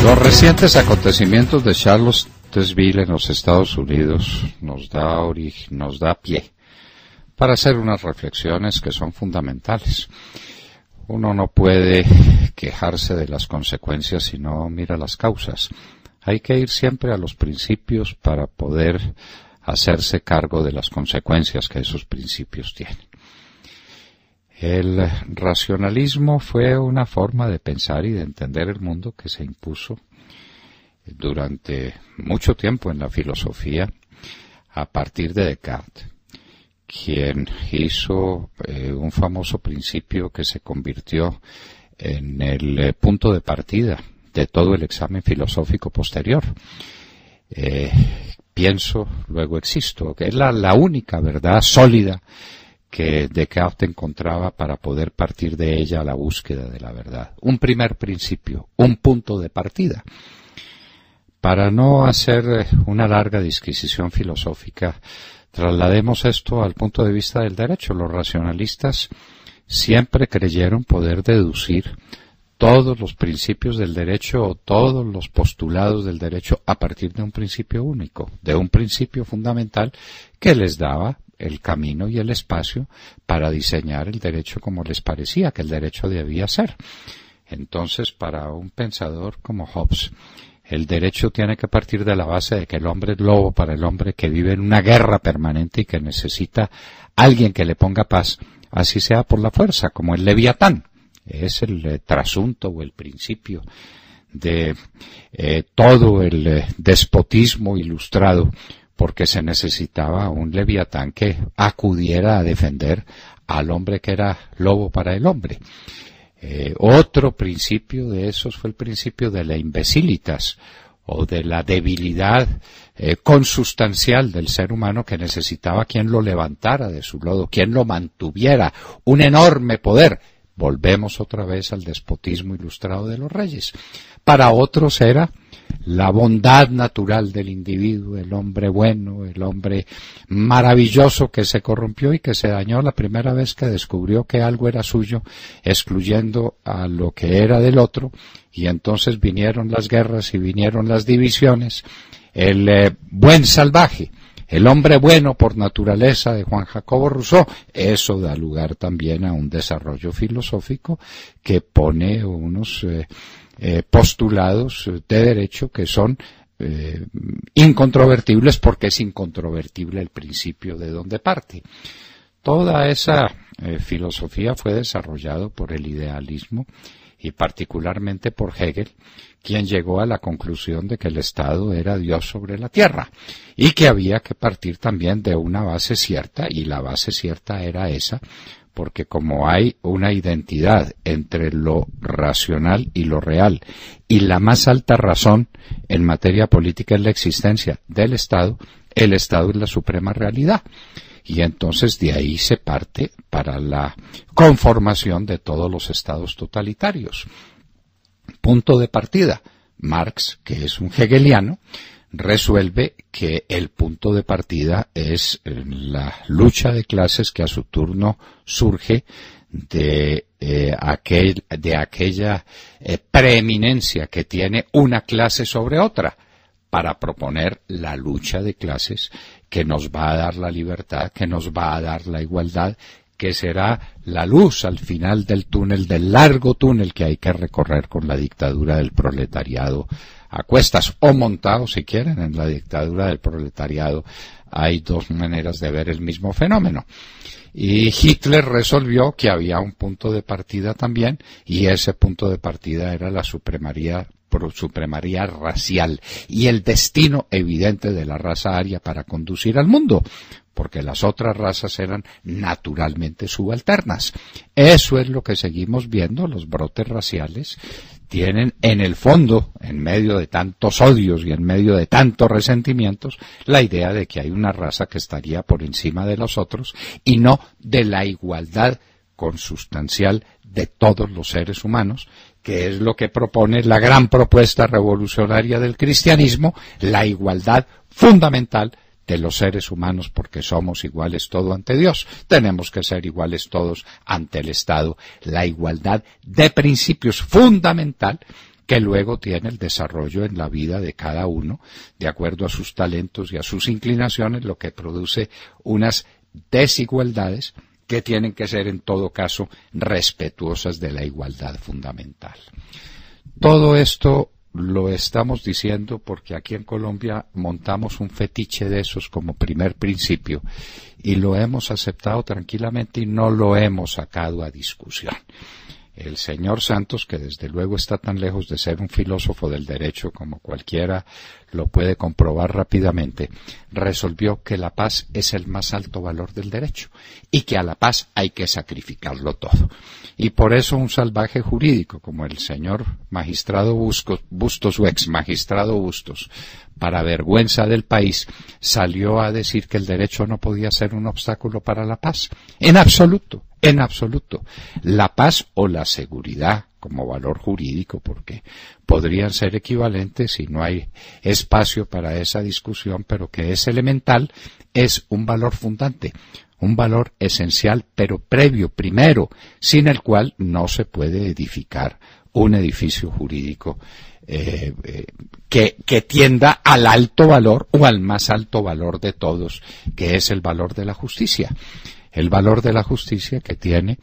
Los recientes acontecimientos de Charlottesville en los Estados Unidos nos da pie para hacer unas reflexiones que son fundamentales. Uno no puede quejarse de las consecuencias si no mira las causas. Hay que ir siempre a los principios para poder hacerse cargo de las consecuencias que esos principios tienen. El racionalismo fue una forma de pensar y de entender el mundo que se impuso durante mucho tiempo en la filosofía a partir de Descartes, quien hizo un famoso principio que se convirtió en el punto de partida de todo el examen filosófico posterior. Pienso, luego existo, que es la única verdad sólida que Descartes encontraba para poder partir de ella a la búsqueda de la verdad. Un primer principio, un punto de partida. Para no hacer una larga disquisición filosófica, traslademos esto al punto de vista del derecho. Los racionalistas siempre creyeron poder deducir todos los principios del derecho o todos los postulados del derecho a partir de un principio único, de un principio fundamental que les daba el camino y el espacio para diseñar el derecho como les parecía que el derecho debía ser. Entonces, para un pensador como Hobbes, el derecho tiene que partir de la base de que el hombre es lobo para el hombre que vive en una guerra permanente y que necesita alguien que le ponga paz, así sea por la fuerza, como el Leviatán. Es el trasunto o el principio de todo el despotismo ilustrado, porque se necesitaba un Leviatán que acudiera a defender al hombre que era lobo para el hombre. Otro principio de esos fue el principio de la imbecilitas, o de la debilidad consustancial del ser humano que necesitaba quien lo levantara de su lodo, quien lo mantuviera, un enorme poder. Volvemos otra vez al despotismo ilustrado de los reyes. Para otros era la bondad natural del individuo, el hombre bueno, el hombre maravilloso que se corrompió y que se dañó la primera vez que descubrió que algo era suyo, excluyendo a lo que era del otro, y entonces vinieron las guerras y vinieron las divisiones. El buen salvaje, el hombre bueno por naturaleza de Juan Jacobo Rousseau, eso da lugar también a un desarrollo filosófico que pone unos postulados de derecho que son incontrovertibles, porque es incontrovertible el principio de donde parte. Toda esa filosofía fue desarrollada por el idealismo y particularmente por Hegel, quien llegó a la conclusión de que el Estado era Dios sobre la tierra y que había que partir también de una base cierta, y la base cierta era esa, porque como hay una identidad entre lo racional y lo real, y la más alta razón en materia política es la existencia del Estado, el Estado es la suprema realidad. Y entonces de ahí se parte para la conformación de todos los estados totalitarios. Punto de partida. Marx, que es un hegeliano, resuelve que el punto de partida es la lucha de clases que a su turno surge de aquella preeminencia que tiene una clase sobre otra, para proponer la lucha de clases que nos va a dar la libertad, que nos va a dar la igualdad, que será la luz al final del túnel, del largo túnel que hay que recorrer con la dictadura del proletariado a cuestas, o montado, si quieren, en la dictadura del proletariado. Hay dos maneras de ver el mismo fenómeno. Y Hitler resolvió que había un punto de partida también, y ese punto de partida era la supremacía racial y el destino evidente de la raza aria para conducir al mundo, porque las otras razas eran naturalmente subalternas. Eso es lo que seguimos viendo. Los brotes raciales tienen en el fondo, en medio de tantos odios y en medio de tantos resentimientos, la idea de que hay una raza que estaría por encima de los otros y no de la igualdad consustancial de todos los seres humanos, que es lo que propone la gran propuesta revolucionaria del cristianismo, la igualdad fundamental de los seres humanos, porque somos iguales todos ante Dios. Tenemos que ser iguales todos ante el Estado. La igualdad de principios fundamental que luego tiene el desarrollo en la vida de cada uno, de acuerdo a sus talentos y a sus inclinaciones, lo que produce unas desigualdades que tienen que ser en todo caso respetuosas de la igualdad fundamental. Todo esto lo estamos diciendo porque aquí en Colombia montamos un fetiche de esos como primer principio y lo hemos aceptado tranquilamente y no lo hemos sacado a discusión. El señor Santos, que desde luego está tan lejos de ser un filósofo del derecho como cualquiera lo puede comprobar rápidamente, resolvió que la paz es el más alto valor del derecho y que a la paz hay que sacrificarlo todo. Y por eso un salvaje jurídico como el señor magistrado Bustos o ex magistrado Bustos, para vergüenza del país, salió a decir que el derecho no podía ser un obstáculo para la paz. En absoluto. En absoluto. La paz o la seguridad como valor jurídico, porque podrían ser equivalentes y no hay espacio para esa discusión, pero que es elemental, es un valor fundante, un valor esencial, pero previo, primero, sin el cual no se puede edificar un edificio jurídico que tienda al alto valor o al más alto valor de todos, que es el valor de la justicia. El valor de la justicia que tiene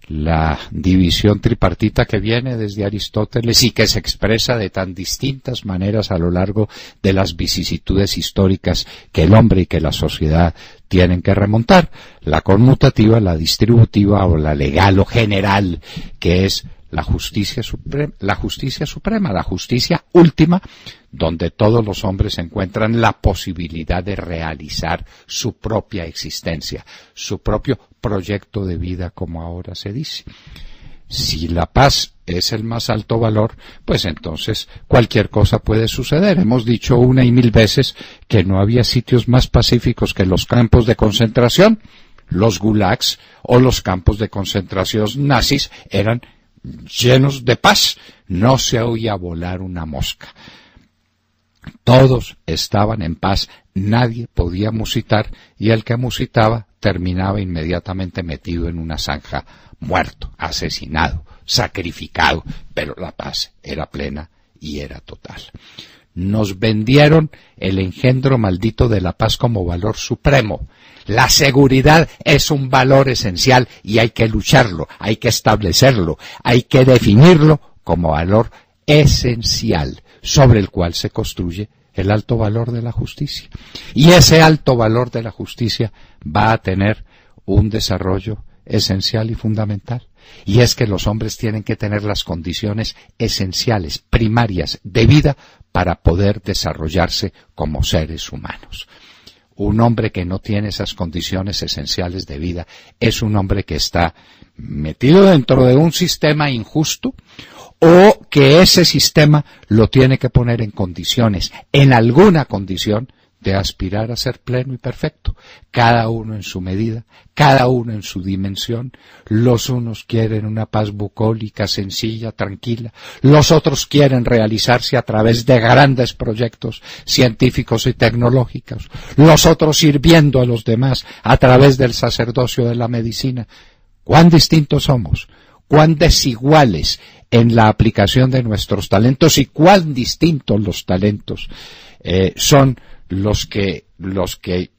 la división tripartita que viene desde Aristóteles y que se expresa de tan distintas maneras a lo largo de las vicisitudes históricas que el hombre y que la sociedad tienen que remontar. La conmutativa, la distributiva o la legal o general, que es la justicia suprema, la justicia última, donde todos los hombres encuentran la posibilidad de realizar su propia existencia, su propio proyecto de vida, como ahora se dice. Si la paz es el más alto valor, pues entonces cualquier cosa puede suceder. Hemos dicho una y mil veces que no había sitios más pacíficos que los campos de concentración. Los gulags o los campos de concentración nazis eran llenos de paz, no se oía volar una mosca. Todos estaban en paz, nadie podía musitar y el que musitaba terminaba inmediatamente metido en una zanja, muerto, asesinado, sacrificado, pero la paz era plena y era total. Nos vendieron el engendro maldito de la paz como valor supremo. La seguridad es un valor esencial y hay que lucharlo, hay que establecerlo, hay que definirlo como valor esencial sobre el cual se construye el alto valor de la justicia. Y ese alto valor de la justicia va a tener un desarrollo esencial y fundamental. Y es que los hombres tienen que tener las condiciones esenciales, primarias, de vida para poder desarrollarse como seres humanos. Un hombre que no tiene esas condiciones esenciales de vida es un hombre que está metido dentro de un sistema injusto o que ese sistema lo tiene que poner en condiciones, en alguna condición, de aspirar a ser pleno y perfecto, cada uno en su medida, cada uno en su dimensión. Los unos quieren una paz bucólica, sencilla, tranquila, los otros quieren realizarse a través de grandes proyectos científicos y tecnológicos, los otros sirviendo a los demás a través del sacerdocio de la medicina. ¿Cuán distintos somos? ¿Cuán desiguales en la aplicación de nuestros talentos y cuán distintos los talentos son los que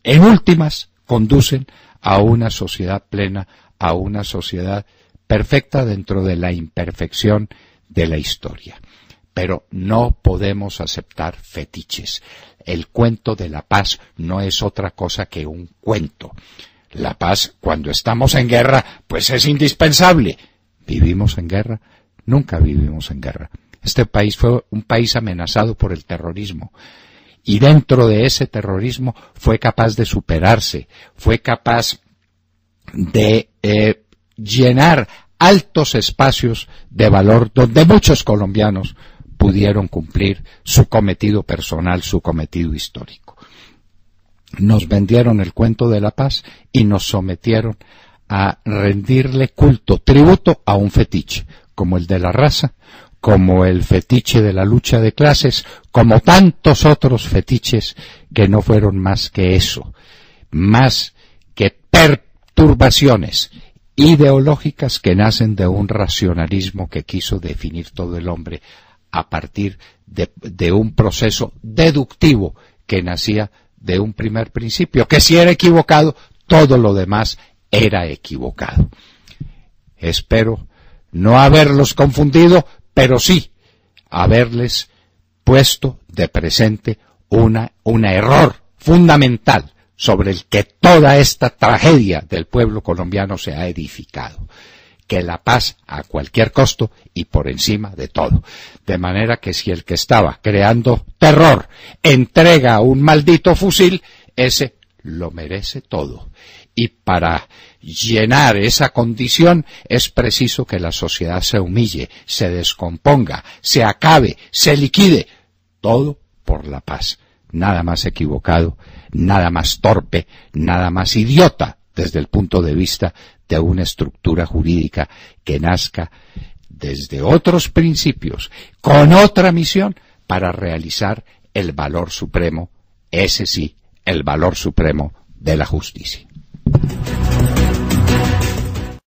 en últimas conducen a una sociedad plena, a una sociedad perfecta dentro de la imperfección de la historia? Pero no podemos aceptar fetiches. El cuento de la paz no es otra cosa que un cuento. La paz, cuando estamos en guerra, pues es indispensable. ¿Vivimos en guerra? Nunca vivimos en guerra. Este país fue un país amenazado por el terrorismo. Y dentro de ese terrorismo fue capaz de superarse, fue capaz de llenar altos espacios de valor donde muchos colombianos pudieron cumplir su cometido personal, su cometido histórico. Nos vendieron el cuento de la paz y nos sometieron a rendirle culto, tributo a un fetiche, como el de la raza, como el fetiche de la lucha de clases, como tantos otros fetiches que no fueron más que eso, más que perturbaciones ideológicas que nacen de un racionalismo que quiso definir todo el hombre a partir de un proceso deductivo que nacía de un primer principio, que si era equivocado, todo lo demás era equivocado. Espero no haberlos confundido, pero sí haberles puesto de presente un error fundamental sobre el que toda esta tragedia del pueblo colombiano se ha edificado, que la paz a cualquier costo y por encima de todo. De manera que si el que estaba creando terror entrega un maldito fusil, ese lo merece todo. Y para llenar esa condición es preciso que la sociedad se humille, se descomponga, se acabe, se liquide, todo por la paz. Nada más equivocado, nada más torpe, nada más idiota desde el punto de vista de una estructura jurídica que nazca desde otros principios, con otra misión, para realizar el valor supremo, ese sí, el valor supremo de la justicia.